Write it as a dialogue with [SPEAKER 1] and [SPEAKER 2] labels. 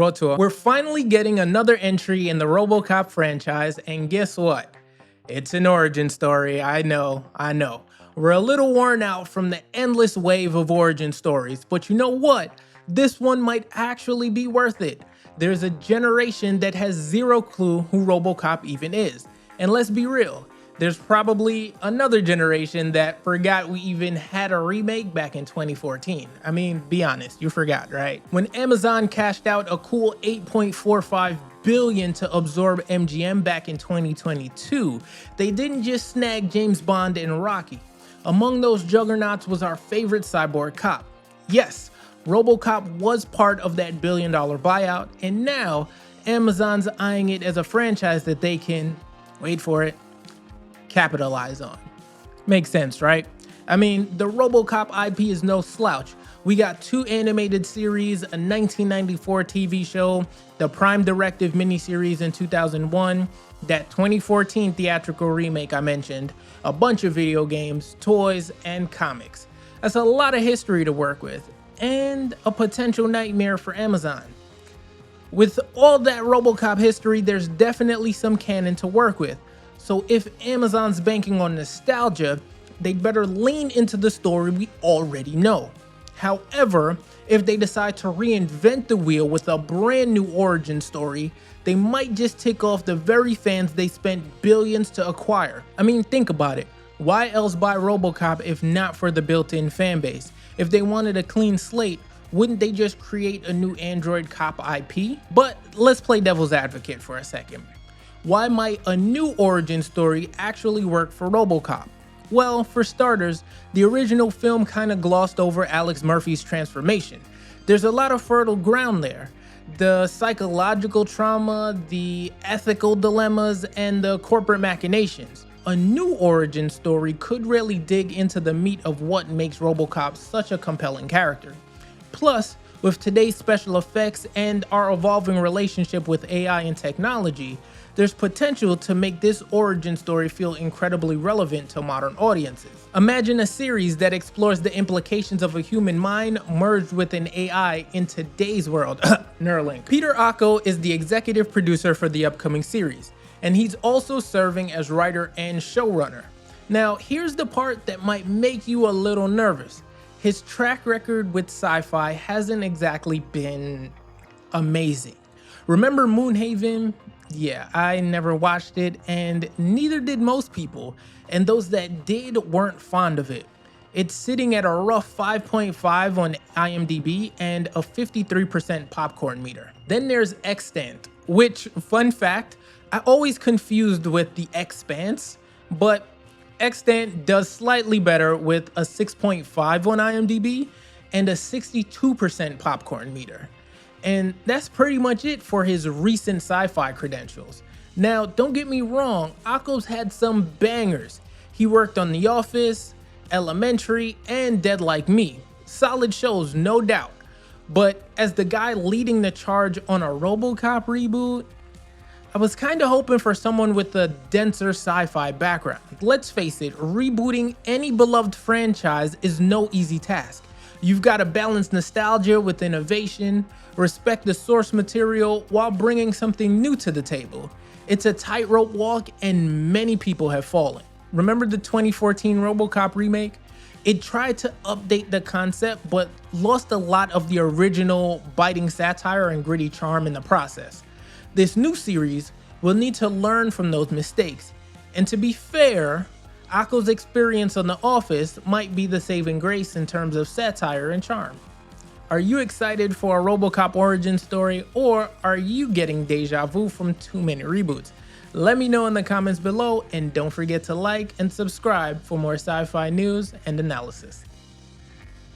[SPEAKER 1] Rawteur. We're finally getting another entry in the ROBOCOP franchise, and guess what? It's an origin story. I know. We're a little worn out from the endless wave of origin stories, but you know what? This one might actually be worth it. There's a generation that has zero clue who ROBOCOP even is. And let's be real, there's probably another generation that forgot we even had a remake back in 2014. I mean, be honest, you forgot, right? When Amazon cashed out a cool $8.45 billion to absorb MGM back in 2022, they didn't just snag James Bond and Rocky. Among those juggernauts was our favorite cyborg cop. Yes, ROBOCOP was part of that billion-dollar buyout, and now Amazon's eyeing it as a franchise that they can, wait for it, capitalize on. Makes sense, right? I mean, the ROBOCOP IP is no slouch. We got 2 animated series, a 1994 TV show, the Prime Directive miniseries in 2001, that 2014 theatrical remake I mentioned, a bunch of video games, toys, and comics. That's a lot of history to work with, and a potential nightmare for Amazon. With all that ROBOCOP history, there's definitely some canon to work with. So if Amazon's banking on nostalgia, they'd better lean into the story we already know. However, if they decide to reinvent the wheel with a brand new origin story, they might just tick off the very fans they spent billions to acquire. I mean, think about it. Why else buy ROBOCOP if not for the built-in fan base? If they wanted a clean slate, wouldn't they just create a new Android cop IP? But let's play devil's advocate for a second. Why might a new origin story actually work for ROBOCOP? Well, for starters, the original film kinda glossed over Alex Murphy's transformation. There's a lot of fertile ground there. The psychological trauma, the ethical dilemmas, and the corporate machinations. A new origin story could really dig into the meat of what makes ROBOCOP such a compelling character. Plus, with today's special effects and our evolving relationship with AI and technology, there's potential to make this origin story feel incredibly relevant to modern audiences. Imagine a series that explores the implications of a human mind merged with an AI in today's world. Neuralink. Peter Akko is the executive producer for the upcoming series, and he's also serving as writer and showrunner. Now, here's the part that might make you a little nervous. His track record with sci-fi hasn't exactly been amazing. Remember Moonhaven? Yeah, I never watched it, and neither did most people, and those that did weren't fond of it. It's sitting at a rough 5.5 on IMDb and a 53% popcorn meter. Then there's Extant, which, fun fact, I always confused with The Expanse, but Extant does slightly better with a 6.5 on IMDb and a 62% popcorn meter. And that's pretty much it for his recent sci-fi credentials. Now, don't get me wrong, Akko's had some bangers. He worked on The Office, Elementary, and Dead Like Me. Solid shows, no doubt. But as the guy leading the charge on a ROBOCOP reboot, I was kinda hoping for someone with a denser sci-fi background. Let's face it, rebooting any beloved franchise is no easy task. You've got to balance nostalgia with innovation, respect the source material while bringing something new to the table. It's a tightrope walk and many people have fallen. Remember the 2014 ROBOCOP remake? It tried to update the concept but lost a lot of the original biting satire and gritty charm in the process. This new series will need to learn from those mistakes. And to be fair, Akko's experience on The Office might be the saving grace in terms of satire and charm. Are you excited for a ROBOCOP origin story, or are you getting deja vu from too many reboots? Let me know in the comments below, and don't forget to like and subscribe for more sci-fi news and analysis.